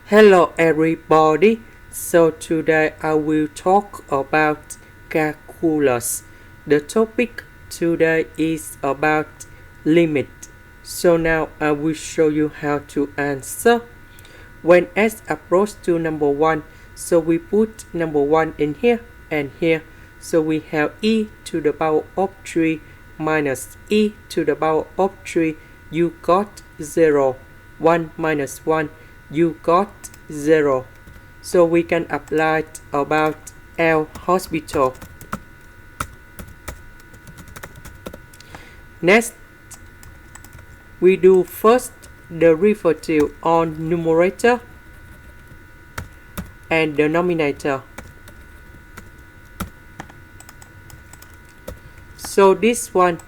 Hello everybody, so today I will talk about calculus. The topic today is about limit. So now I will show you how to answer. When s approach to number 1, so we put number 1 in here and here. So we have e to the power of 3 minus e to the power of 3. You got 0. 1 minus 1. You got 0. So we can apply it about L hospital. Next, we do first the derivative on numerator and denominator. So this one,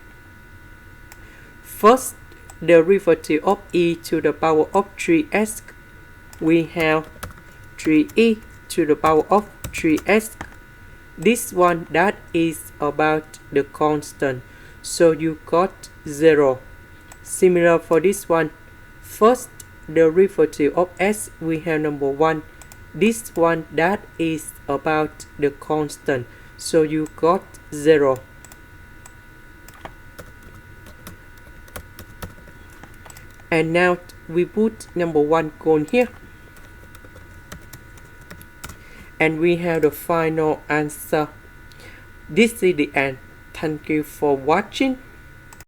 first derivative of e to the power of 3s, we have 3e to the power of 3s. This one that is about the constant, so you got 0. Similar for this one, first derivative of s, we have number 1. This one that is about the constant, so you got 0. And now we put number 1 cone here. And we have the final answer. This is the end. Thank you for watching.